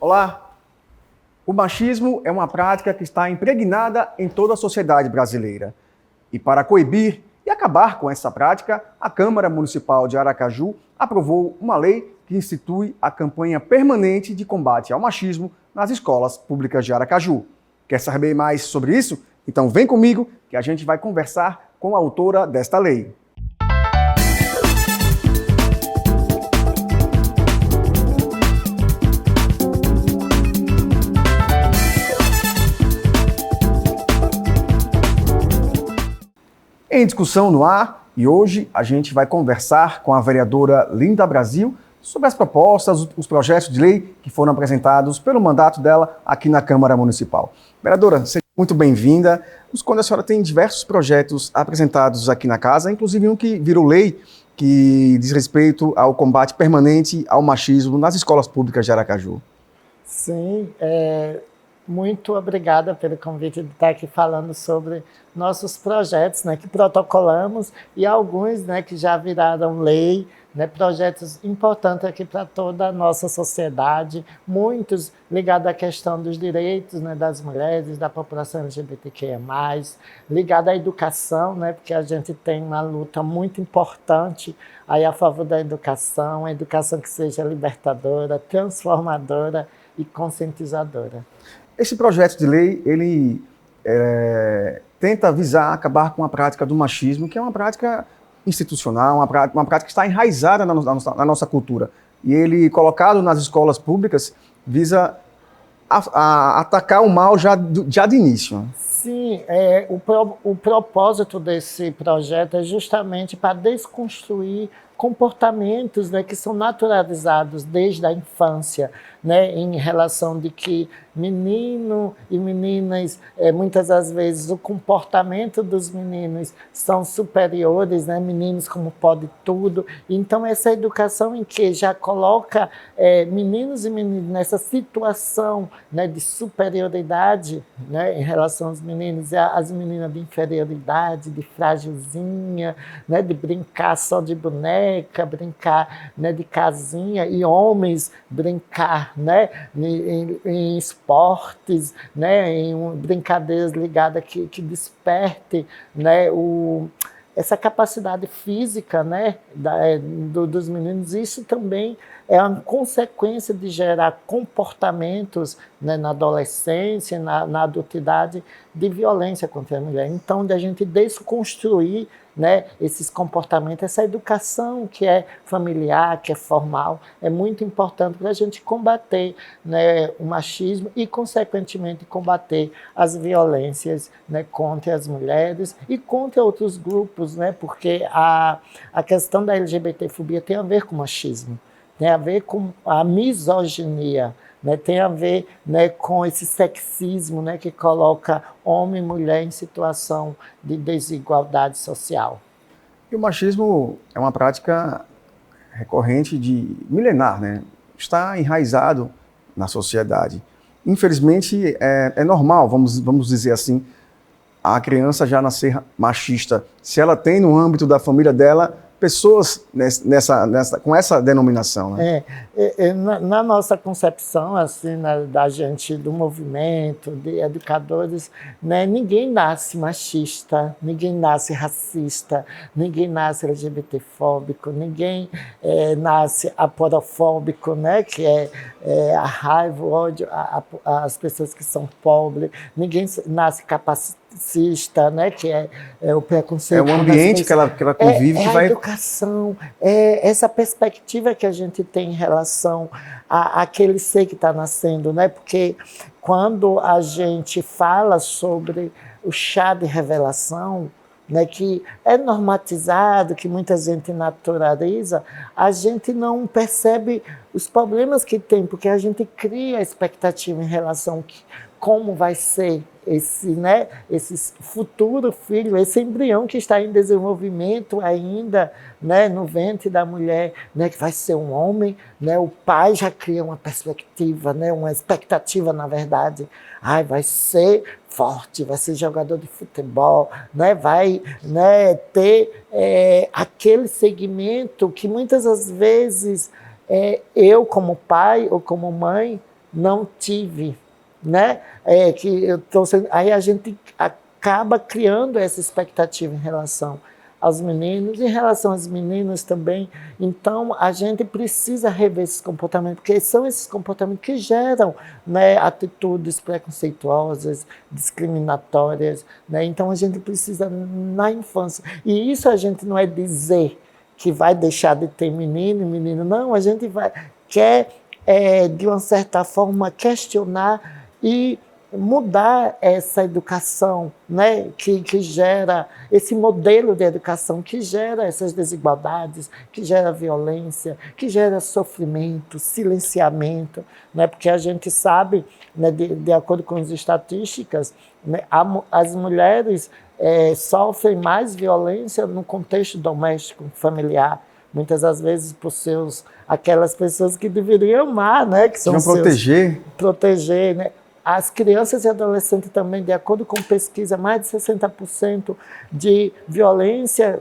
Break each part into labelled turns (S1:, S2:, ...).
S1: Olá! O machismo é uma prática que está impregnada em toda a sociedade brasileira. E para coibir e acabar com essa prática, a Câmara Municipal de Aracaju aprovou uma lei que institui a campanha permanente de combate ao machismo nas escolas públicas de Aracaju. Quer saber mais sobre isso? Então vem comigo que a gente vai conversar com a autora desta lei. Em discussão no ar, e hoje a gente vai conversar com a vereadora Linda Brasil sobre as propostas, os projetos de lei que foram apresentados pelo mandato dela aqui na Câmara Municipal. Vereadora, seja muito bem-vinda. Nos conta, a senhora tem diversos projetos apresentados aqui na casa, inclusive um que virou lei, que diz respeito ao combate permanente ao machismo nas escolas públicas de Aracaju.
S2: Sim, muito obrigada pelo convite de estar aqui falando sobre nossos projetos, né, que protocolamos e alguns, né, que já viraram lei, né, projetos importantes aqui para toda a nossa sociedade, muitos ligados à questão dos direitos, né, das mulheres, da população LGBTQIA+, ligado à educação, né, porque a gente tem uma luta muito importante aí a favor da educação, a educação que seja libertadora, transformadora e conscientizadora.
S1: Esse projeto de lei, ele tenta visar acabar com a prática do machismo, que é uma prática institucional, uma prática que está enraizada na nossa cultura. E ele, colocado nas escolas públicas, visa atacar o mal já de início.
S2: Sim, o propósito desse projeto é justamente para desconstruir comportamentos, né, que são naturalizados desde a infância, né, em relação de que menino e meninas, muitas das vezes o comportamento dos meninos são superiores, né, meninos como pode tudo. Então essa educação em que já coloca meninos e meninas nessa situação, né, de superioridade, né, em relação aos meninos, e as meninas de inferioridade, de frágilzinha, né, de brincar só de boneca, brincar, né, de casinha, e homens brincar, né, em esportes, né, em brincadeiras ligadas que desperte, né, essa capacidade física, né, dos meninos. Isso também é uma consequência de gerar comportamentos, né, na adolescência, na adultidade, de violência contra a mulher. Então, de a gente desconstruir, né, esses comportamentos, essa educação que é familiar, que é formal, é muito importante para a gente combater, né, o machismo e, consequentemente, combater as violências, né, contra as mulheres e contra outros grupos, né, porque a questão da LGBTfobia tem a ver com machismo, tem a ver com a misoginia, né, tem a ver, né, com esse sexismo, né, que coloca homem e mulher em situação de desigualdade social.
S1: E o machismo é uma prática recorrente de milenar, né? Está enraizado na sociedade. Infelizmente, é normal, vamos dizer assim, a criança já nascer machista. Se ela tem no âmbito da família dela pessoas com essa denominação, né?
S2: Na nossa concepção, assim, da gente, do movimento, de educadores, né, ninguém nasce machista, ninguém nasce racista, ninguém nasce LGBTfóbico, ninguém nasce aporofóbico, né, que é a raiva, o ódio às pessoas que são pobres, ninguém nasce capacitista, né, que é o preconceito.
S1: É o ambiente que ela convive que vai...
S2: A educação, essa perspectiva que a gente tem em relação àquele ser que está nascendo, né? Porque quando a gente fala sobre o chá de revelação, né, que é normatizado, que muita gente naturaliza, a gente não percebe os problemas que tem, porque a gente cria expectativa em relação a como vai ser esse futuro filho, esse embrião que está em desenvolvimento ainda, né, no ventre da mulher, né, que vai ser um homem, né, o pai já cria uma perspectiva, né, uma expectativa, na verdade, vai ser forte, vai ser jogador de futebol, né, vai, né, ter aquele segmento que muitas das vezes eu como pai ou como mãe não tive, né? Aí a gente acaba criando essa expectativa em relação aos meninos, em relação às meninas também. Então, a gente precisa rever esses comportamentos, porque são esses comportamentos que geram, né, atitudes preconceituosas, discriminatórias, né? Então, a gente precisa, na infância, e isso a gente não é dizer que vai deixar de ter menino e menina, não, a gente quer, de uma certa forma, questionar e mudar essa educação, né, que gera esse modelo de educação que gera essas desigualdades, que gera violência, que gera sofrimento, silenciamento, né, porque a gente sabe, né, de acordo com as estatísticas, né, as mulheres sofrem mais violência no contexto doméstico, familiar, muitas das vezes por aquelas pessoas que deveriam amar, né, que são proteger, né? As crianças e adolescentes também, de acordo com pesquisa, mais de 60% de violência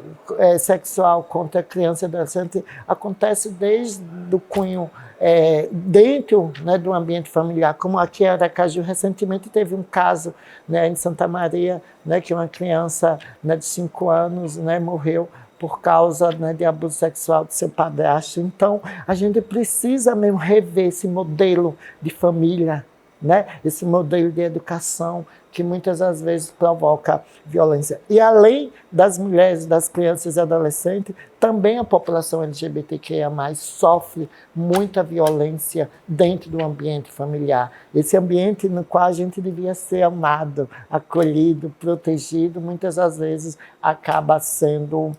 S2: sexual contra criança e adolescente acontece desde o cunho dentro, né, do ambiente familiar. Como aqui em Aracaju, recentemente teve um caso, né, em Santa Maria, né, que uma criança, né, de 5 anos, né, morreu por causa, né, de abuso sexual do seu padrasto. Então, a gente precisa mesmo rever esse modelo de família, né? Esse modelo de educação que muitas das vezes provoca violência. E além das mulheres, das crianças e adolescentes, também a população LGBTQIA+, sofre muita violência dentro do ambiente familiar. Esse ambiente no qual a gente devia ser amado, acolhido, protegido, muitas das vezes acaba sendo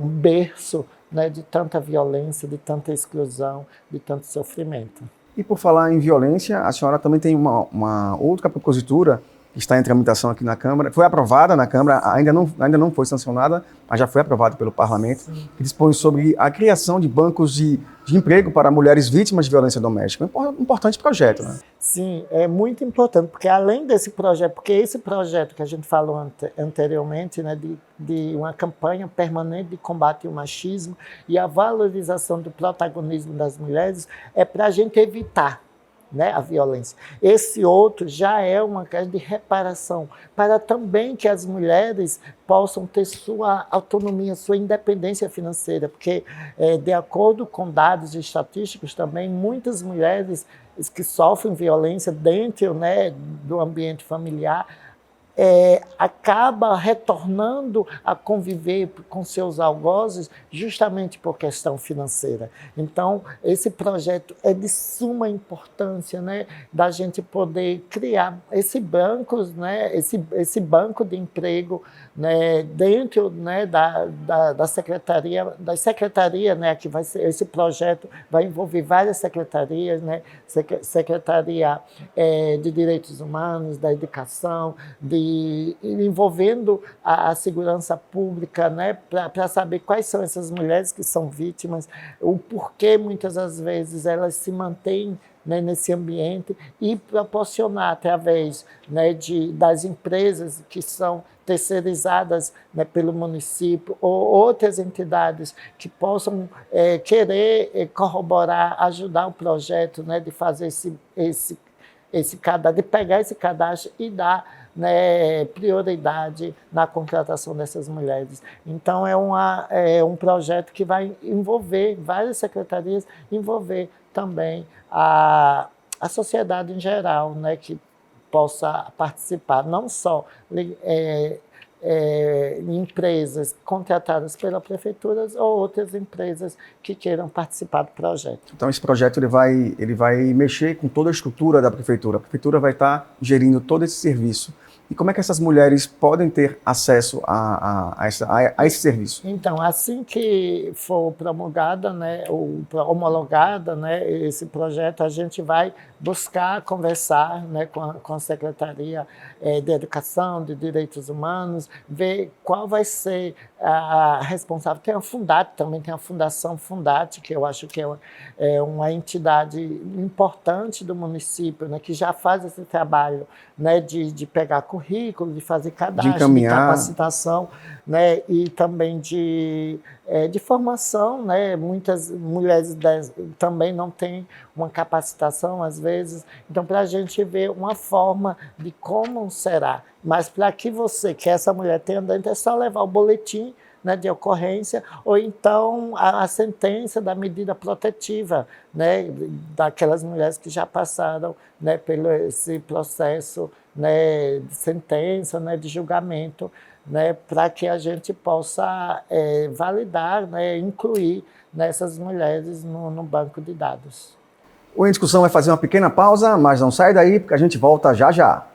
S2: um berço, né, de tanta violência, de tanta exclusão, de tanto sofrimento.
S1: E por falar em violência, a senhora também tem uma outra propositura que está em tramitação aqui na Câmara, foi aprovada na Câmara, ainda não foi sancionada, mas já foi aprovada pelo Parlamento, sim, que dispõe sobre a criação de bancos de emprego para mulheres vítimas de violência doméstica. É um importante projeto, né?
S2: Sim, é muito importante, porque além desse projeto, porque esse projeto que a gente falou anteriormente, né, de uma campanha permanente de combate ao machismo e a valorização do protagonismo das mulheres, é para a gente evitar, né, a violência. Esse outro já é uma questão de reparação, para também que as mulheres possam ter sua autonomia, sua independência financeira, porque, de acordo com dados estatísticos também, muitas mulheres que sofrem violência dentro, né, do ambiente familiar, acaba retornando a conviver com seus algozes justamente por questão financeira. Então, esse projeto é de suma importância, né, da gente poder criar esse banco, né, esse banco de emprego, né, dentro, né, da secretaria, né, que vai ser, esse projeto vai envolver várias secretarias, né, Secretaria de Direitos Humanos, da Educação, envolvendo a segurança pública, né, para saber quais são essas mulheres que são vítimas, o porquê muitas das vezes elas se mantêm, né, nesse ambiente e proporcionar através, né, das empresas que são terceirizadas, né, pelo município ou outras entidades que possam querer corroborar, ajudar o projeto, né, de fazer esse cadastro, de pegar esse cadastro e dar, né, prioridade na contratação dessas mulheres. Então, é um projeto que vai envolver várias secretarias, envolver também a sociedade em geral, né, que possa participar, não só empresas contratadas pela prefeitura ou outras empresas que queiram participar do projeto.
S1: Então esse projeto ele vai mexer com toda a estrutura da prefeitura. A prefeitura vai estar gerindo todo esse serviço. E como é que essas mulheres podem ter acesso a esse serviço?
S2: Então, assim que for promulgada, né, ou homologada, né, esse projeto, a gente vai buscar conversar, né, com a Secretaria de Educação, de Direitos Humanos, ver qual vai ser a responsável. Tem a Fundate também, tem a Fundação Fundate, que eu acho que é uma entidade importante do município, né, que já faz esse trabalho, né, de pegar currículo, de fazer
S1: De
S2: cadastro, de
S1: encaminhar.
S2: capacitação, né? E também de formação, né? Muitas mulheres também não têm uma capacitação, às vezes. Então, para a gente ver uma forma de como será. Mas para que essa mulher tenha dentro, é só levar o boletim, né, de ocorrência, ou então a sentença da medida protetiva, né, daquelas mulheres que já passaram, né, pelo esse processo, né, de sentença, né, de julgamento, né, para que a gente possa validar, né, incluir nessas mulheres no banco de dados.
S1: O Em Discussão vai fazer uma pequena pausa, mas não sai daí, porque a gente volta já já.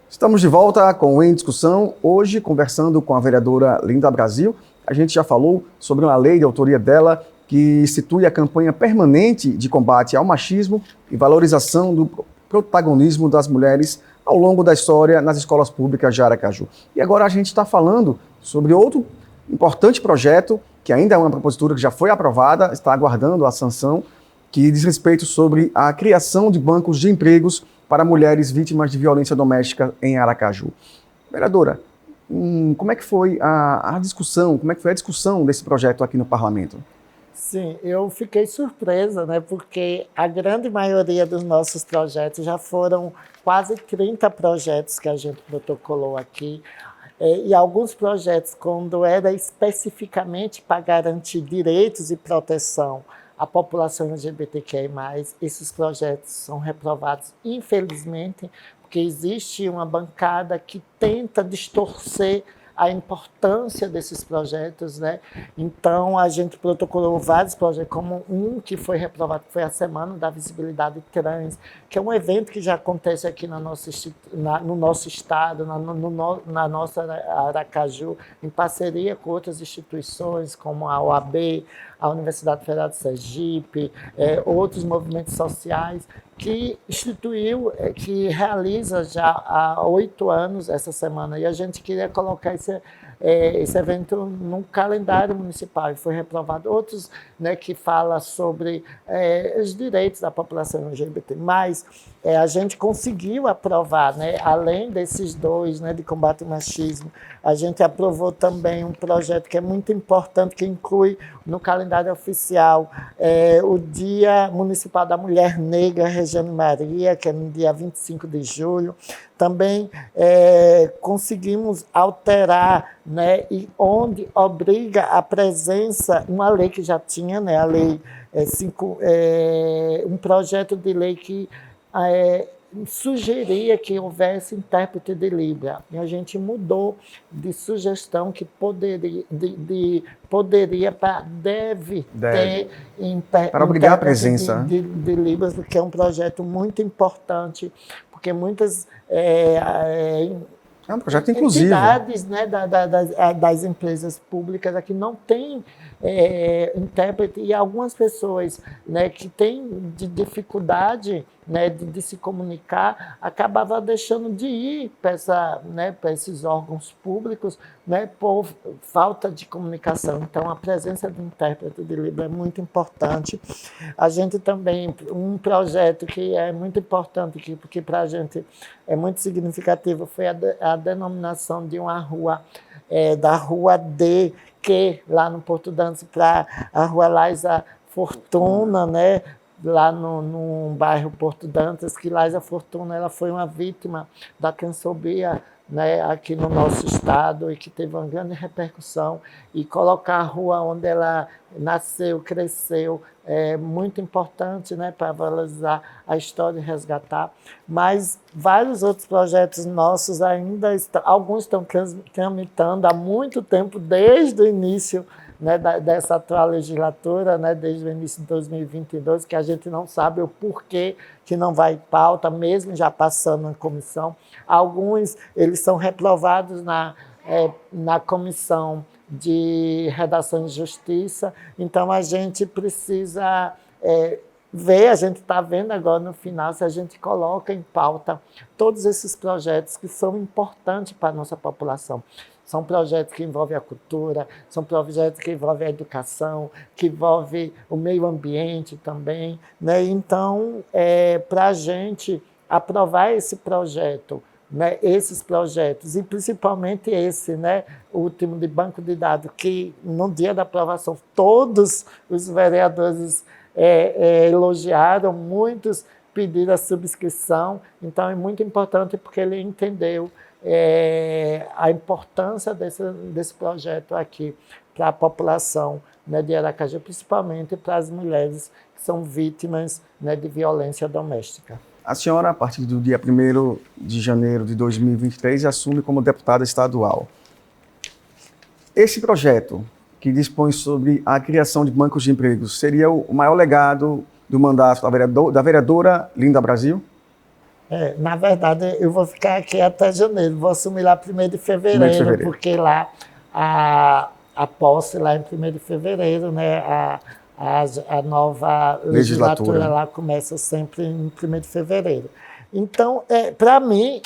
S1: Estamos de volta com o Em Discussão, hoje conversando com a vereadora Linda Brasil. A gente já falou sobre uma lei de autoria dela que institui a campanha permanente de combate ao machismo e valorização do protagonismo das mulheres ao longo da história nas escolas públicas de Aracaju. E agora a gente está falando sobre outro importante projeto, que ainda é uma propositura que já foi aprovada, está aguardando a sanção, que diz respeito sobre a criação de bancos de empregos para mulheres vítimas de violência doméstica em Aracaju. Vereadora, como é que foi a discussão, como é que foi a discussão desse projeto aqui no Parlamento?
S2: Sim, eu fiquei surpresa, né, porque a grande maioria dos nossos projetos já foram quase 30 projetos que a gente protocolou aqui, e alguns projetos, quando era especificamente para garantir direitos e proteção à população LGBTQI+, esses projetos são reprovados, infelizmente, porque existe uma bancada que tenta distorcer a importância desses projetos, né? Então, a gente protocolou vários projetos, como um que foi reprovado, que foi a Semana da Visibilidade Trans, que é um evento que já acontece aqui no nosso estado, na nossa Aracaju, em parceria com outras instituições, como a OAB, a Universidade Federal de Sergipe, outros movimentos sociais, que instituiu, que realiza já há 8 anos essa semana. E a gente queria colocar esse evento no calendário municipal, e foi reprovado. Outros, né, que fala sobre os direitos da população LGBT. Mas a gente conseguiu aprovar, né, além desses dois, né, de combate ao machismo, a gente aprovou também um projeto que é muito importante, que inclui no calendário oficial o Dia Municipal da Mulher Negra, Regiane Maria, que é no dia 25 de julho. Também conseguimos alterar, né, e onde obriga a presença, uma lei que já tinha, né, a lei um projeto de lei que sugeria que houvesse intérprete de Libra. E a gente mudou de sugestão que poderia para deve ter
S1: para obrigar a presença
S2: de Libras, porque é um projeto muito importante, porque muitas
S1: é um projeto inclusivo.
S2: Entidades, né, das empresas públicas aqui não têm intérprete, e algumas pessoas, né, que têm dificuldade, né, de se comunicar, acabavam deixando de ir para esses órgãos públicos, né, por falta de comunicação. Então, a presença do intérprete de Libra é muito importante. A gente também, um projeto que é muito importante, porque para a gente é muito significativo, foi a denominação de uma rua, da Rua D, que lá no Porto Dantas, para a Rua Laisa Fortuna, né? Lá no bairro Porto Dantas, que Laisa Fortuna ela foi uma vítima da transfobia, né, aqui no nosso estado, e que teve uma grande repercussão, e colocar a rua onde ela nasceu, cresceu, é muito importante, né, para valorizar a história e resgatar. Mas vários outros projetos nossos ainda estão, alguns estão tramitando há muito tempo, desde o início, né, dessa atual legislatura, né, desde o início de 2022, que a gente não sabe o porquê que não vai pauta, mesmo já passando na comissão. Alguns eles são reprovados na comissão de redação de justiça, então a gente precisa ver, a gente está vendo agora no final, se a gente coloca em pauta todos esses projetos que são importantes para a nossa população. São projetos que envolvem a cultura, são projetos que envolvem a educação, que envolvem o meio ambiente também, né? Então, para a gente aprovar esse projeto, né, esses projetos, e principalmente esse, né, o último de banco de dados, que no dia da aprovação todos os vereadores elogiaram, muitos pediram a subscrição, então é muito importante porque ele entendeu a importância desse projeto aqui para a população, né, de Aracaju, principalmente para as mulheres que são vítimas, né, de violência doméstica.
S1: A senhora, a partir do dia 1º de janeiro de 2023, assume como deputada estadual. Esse projeto, que dispõe sobre a criação de bancos de empregos, seria o maior legado do mandato da vereadora Linda Brasil?
S2: Na verdade, eu vou ficar aqui até janeiro, vou assumir lá 1º de fevereiro, porque lá a posse lá em 1º de fevereiro, né, a nova legislatura lá começa sempre em 1º de fevereiro. Então, para mim,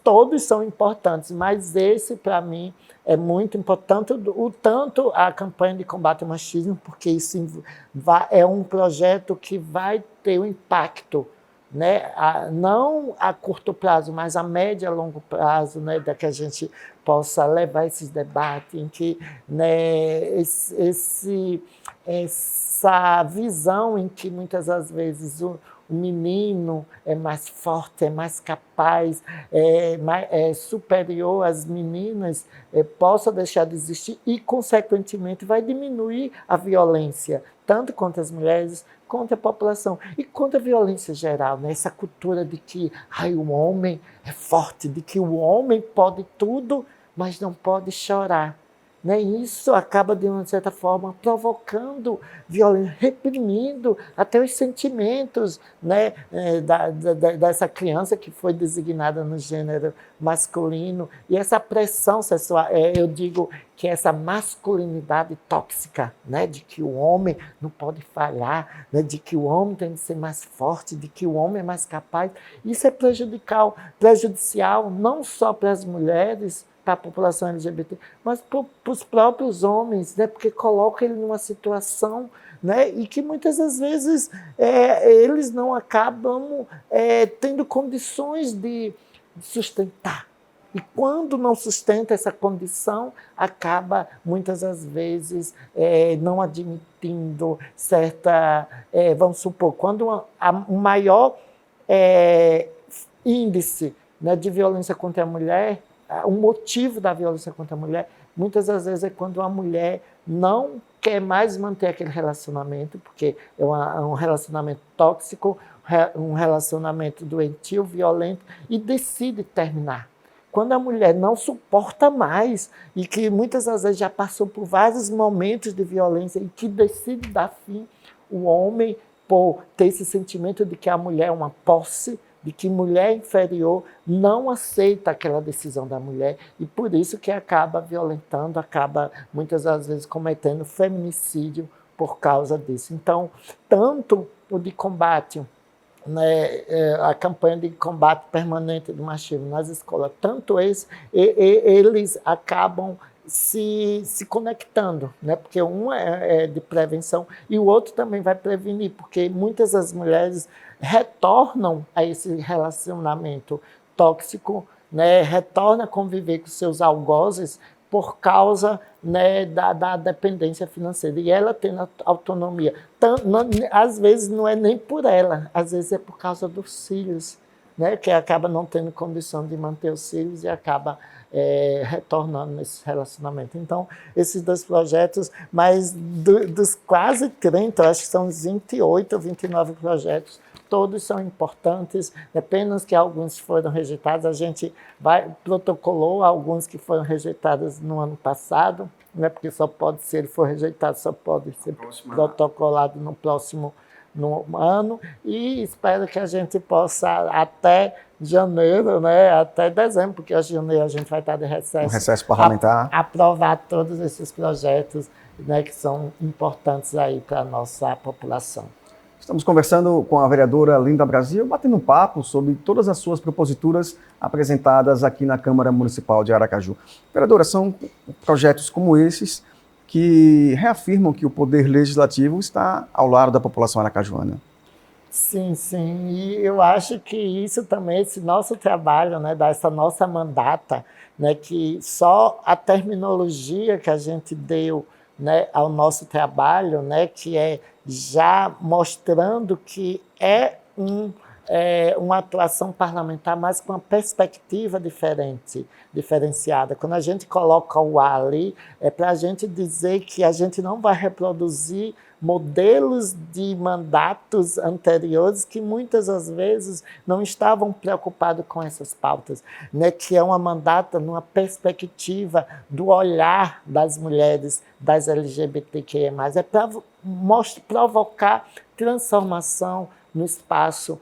S2: todos são importantes, mas esse, para mim, é muito importante, tanto a campanha de combate ao machismo, porque isso é um projeto que vai ter um impacto, né, não a curto prazo, mas a médio e a longo prazo, né, da que a gente possa levar esses debates, em que, né, essa visão em que muitas das vezes o menino é mais forte, é mais capaz, é superior às meninas, possa deixar de existir e, consequentemente, vai diminuir a violência, tanto contra as mulheres, contra a população e contra a violência geral, né? Essa cultura de que o homem é forte, de que o homem pode tudo, mas não pode chorar. Né? Isso acaba, de uma certa forma, provocando violência, reprimindo até os sentimentos, né, dessa criança que foi designada no gênero masculino. E essa pressão sexual, eu digo que essa masculinidade tóxica, né, de que o homem não pode falhar, né, de que o homem tem que ser mais forte, de que o homem é mais capaz, isso é prejudicial não só para as mulheres, para a população LGBT, mas para os próprios homens, né? Porque coloca ele numa situação, né? E que muitas das vezes eles não acabam tendo condições de sustentar. E quando não sustenta essa condição, acaba muitas das vezes não admitindo certa... vamos supor, quando o maior índice, né, de violência contra a mulher, o motivo da violência contra a mulher, muitas das vezes é quando a mulher não quer mais manter aquele relacionamento, porque é um relacionamento tóxico, um relacionamento doentio, violento, e decide terminar. Quando a mulher não suporta mais e que muitas das vezes já passou por vários momentos de violência e que decide dar fim, o homem, por ter esse sentimento de que a mulher é uma posse, de que mulher inferior, não aceita aquela decisão da mulher e por isso que acaba violentando, acaba muitas das vezes cometendo feminicídio por causa disso. Então, tanto o de combate, né, a campanha de combate permanente do machismo nas escolas, tanto eles acabam se conectando, né? Porque um é de prevenção e o outro também vai prevenir, porque muitas das mulheres retornam a esse relacionamento tóxico, né? Retornam a conviver com seus algozes por causa, né, da dependência financeira. E ela tendo autonomia. Às vezes não é nem por ela, às vezes é por causa dos filhos, né? Que acaba não tendo condição de manter os filhos e acaba retornando nesse relacionamento. Então, esses dois projetos, mas dos quase 30, acho que são 28 ou 29 projetos, todos são importantes, apenas que alguns foram rejeitados. A gente protocolou alguns que foram rejeitados no ano passado, né, porque se ele for rejeitado, só pode ser protocolado no próximo ano, e espero que a gente possa, até janeiro, né, até dezembro, porque em janeiro a gente vai estar de recesso
S1: parlamentar,
S2: aprovar todos esses projetos, né, que são importantes aí para a nossa população.
S1: Estamos conversando com a vereadora Linda Brasil, batendo um papo sobre todas as suas proposituras apresentadas aqui na Câmara Municipal de Aracaju. Vereadora, são projetos como esses que reafirmam que o poder legislativo está ao lado da população aracajuana.
S2: Sim, sim. E eu acho que isso também, esse nosso trabalho, né, dessa nossa mandata, né, que só a terminologia que a gente deu, né, ao nosso trabalho, né, que é já mostrando que uma atuação parlamentar, mas com uma perspectiva diferenciada. Quando a gente coloca o A ali, é para a gente dizer que a gente não vai reproduzir modelos de mandatos anteriores que muitas das vezes não estavam preocupados com essas pautas, né? Que é uma mandata numa perspectiva do olhar das mulheres, das LGBTQIA+, é para provocar transformação no espaço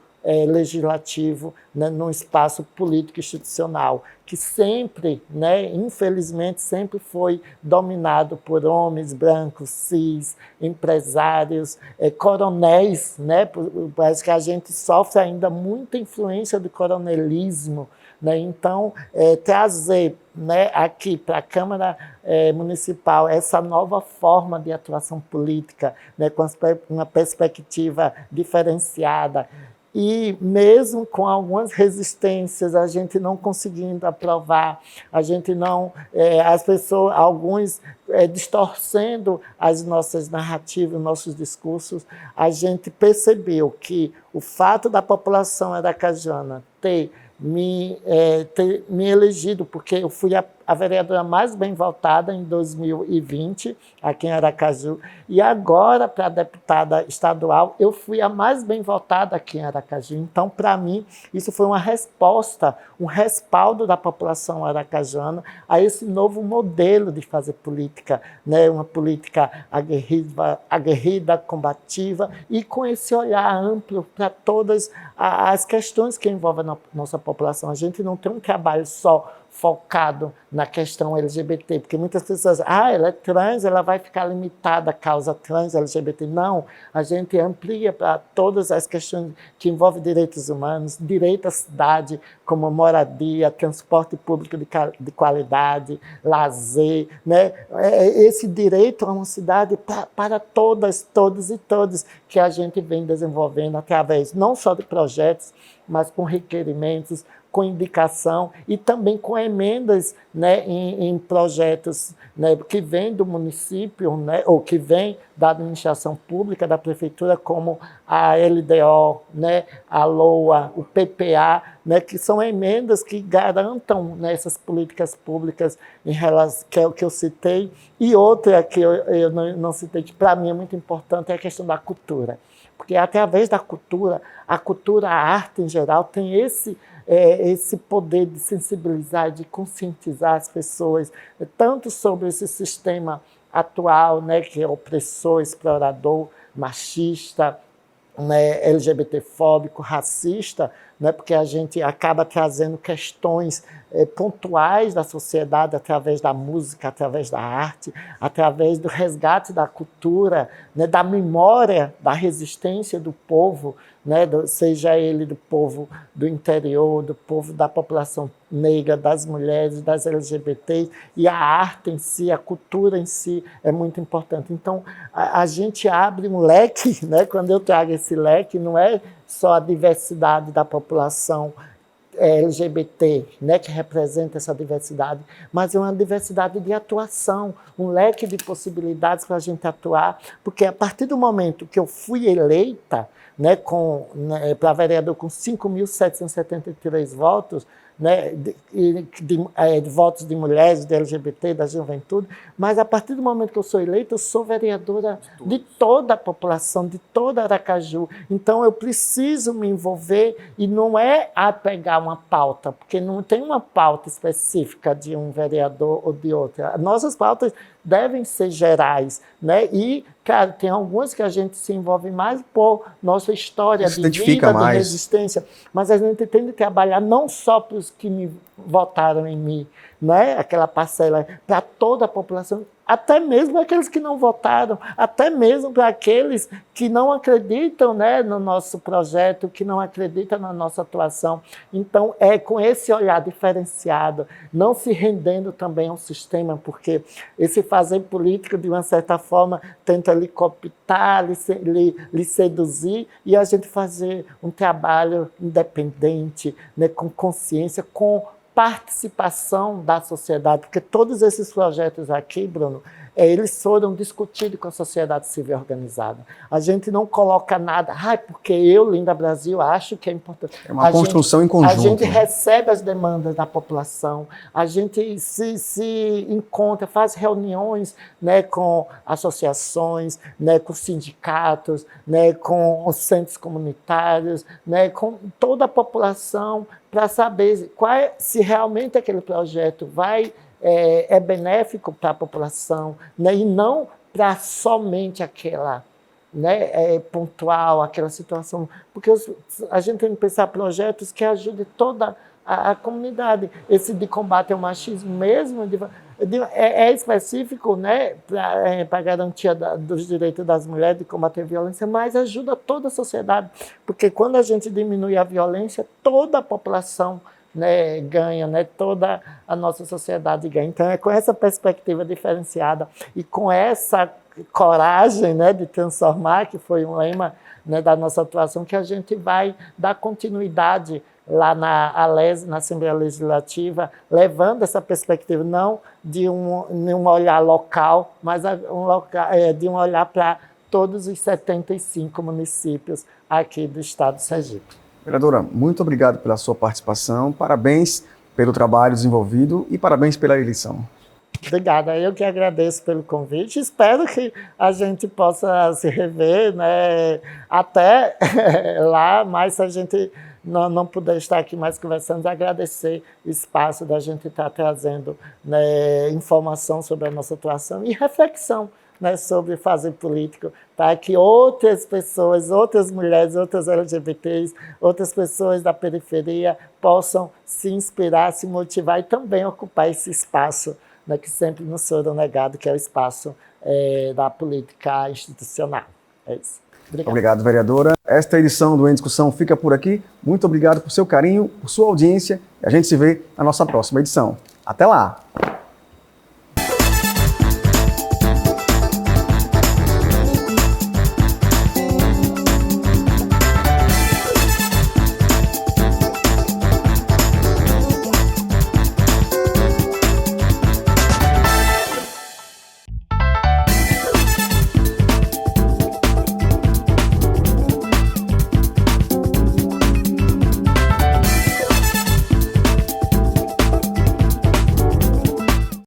S2: legislativo, né, num espaço político institucional, que sempre, né, infelizmente, sempre foi dominado por homens brancos, cis, empresários, coronéis, né, parece que a gente sofre ainda muita influência do coronelismo, né, então trazer, né, aqui para a Câmara Municipal essa nova forma de atuação política, né, com uma perspectiva diferenciada, e mesmo com algumas resistências, a gente não conseguindo aprovar, a gente não, as pessoas, alguns distorcendo as nossas narrativas, nossos discursos, a gente percebeu que o fato da população aracajana ter me elegido, porque eu fui a vereadora mais bem votada em 2020, aqui em Aracaju, e agora, para a deputada estadual, eu fui a mais bem votada aqui em Aracaju. Então, para mim, isso foi uma resposta, um respaldo da população aracajana a esse novo modelo de fazer política, né? Uma política aguerrida, combativa, e com esse olhar amplo para todas as questões que envolvem a nossa população. A gente não tem um trabalho só focado na questão LGBT, porque muitas pessoas, ela é trans, ela vai ficar limitada à causa trans, LGBT. Não, a gente amplia para todas as questões que envolvem direitos humanos, direito à cidade, como moradia, transporte público de qualidade, lazer, né? Esse direito a uma cidade para todas, todos e todos, que a gente vem desenvolvendo através não só de projetos, mas com requerimentos, com indicação e também com emendas, né, em projetos, né, que vêm do município, né, ou que vêm da administração pública, da prefeitura, como a LDO, né, a LOA, o PPA, né, que são emendas que garantam, né, essas políticas públicas em relação, que é o que eu citei. E outra que eu não citei, que para mim é muito importante, é a questão da cultura. Porque através da cultura, a arte em geral, tem esse poder de sensibilizar, de conscientizar as pessoas, tanto sobre esse sistema atual, né, que é opressor, explorador, machista, né, LGBTfóbico, racista, né, porque a gente acaba trazendo questões pontuais da sociedade através da música, através da arte, através do resgate da cultura, né, da memória, da resistência do povo, né, seja ele do povo do interior, do povo da população negra, das mulheres, das LGBTs, e a arte em si, a cultura em si é muito importante. Então, a gente abre um leque, né, quando eu trago esse leque, não é só a diversidade da população LGBT, né, que representa essa diversidade, mas é uma diversidade de atuação, um leque de possibilidades para a gente atuar, porque a partir do momento que eu fui eleita, né, para vereador com 5.773 votos, né, de votos de mulheres, de LGBT, da juventude, mas a partir do momento que eu sou eleita, eu sou vereadora de toda a população, de toda Aracaju. Então, eu preciso me envolver, e não é a pegar uma pauta, porque não tem uma pauta específica de um vereador ou de outro. Nossas pautas devem ser gerais, né? E, cara, tem algumas que a gente se envolve mais por nossa história de vida, de resistência, mas a gente tem que trabalhar não só para os que votaram em mim, né? Aquela parcela para toda a população, até mesmo aqueles que não votaram, até mesmo para aqueles que não acreditam, né, no nosso projeto, que não acreditam na nossa atuação. Então, é com esse olhar diferenciado, não se rendendo também ao sistema, porque esse fazer política, de uma certa forma, tenta lhe cooptar, lhe seduzir, e a gente fazer um trabalho independente, né, com consciência, com participação da sociedade, porque todos esses projetos aqui, Bruno, eles foram discutidos com a sociedade civil organizada. A gente não coloca nada, porque eu, Linda Brasil, acho que é importante.
S1: É uma construção em conjunto.
S2: A gente recebe as demandas da população, a gente se encontra, faz reuniões, né, com associações, né, com sindicatos, né, com os centros comunitários, né, com toda a população, para saber se realmente aquele projeto é benéfico para a população, né, e não para somente aquela, né, pontual, aquela situação. Porque a gente tem que pensar projetos que ajudem toda a comunidade. Esse de combate ao machismo mesmo é específico, né, para a garantia dos direitos das mulheres, de combater a violência, mas ajuda toda a sociedade. Porque quando a gente diminui a violência, toda a população, né, ganha, né, toda a nossa sociedade ganha. Então, é com essa perspectiva diferenciada e com essa coragem, né, de transformar, que foi um lema, né, da nossa atuação, que a gente vai dar continuidade lá na Assembleia Legislativa, levando essa perspectiva não de um olhar local, mas de um olhar para todos os 75 municípios aqui do estado do Sergipe.
S1: Vereadora, muito obrigado pela sua participação, parabéns pelo trabalho desenvolvido e parabéns pela eleição.
S2: Obrigada, eu que agradeço pelo convite, espero que a gente possa se rever, né, até lá, mas se a gente não puder estar aqui mais conversando, agradecer o espaço da gente estar trazendo, né, informação sobre a nossa atuação e reflexão, né, sobre fazer político, para que outras pessoas, outras mulheres, outras LGBTs, outras pessoas da periferia possam se inspirar, se motivar e também ocupar esse espaço, né, que sempre nos foram negado, que é o espaço da política institucional. É isso.
S1: Obrigado, vereadora. Esta edição do Em Discussão fica por aqui. Muito obrigado por seu carinho, por sua audiência. A gente se vê na nossa próxima edição. Até lá!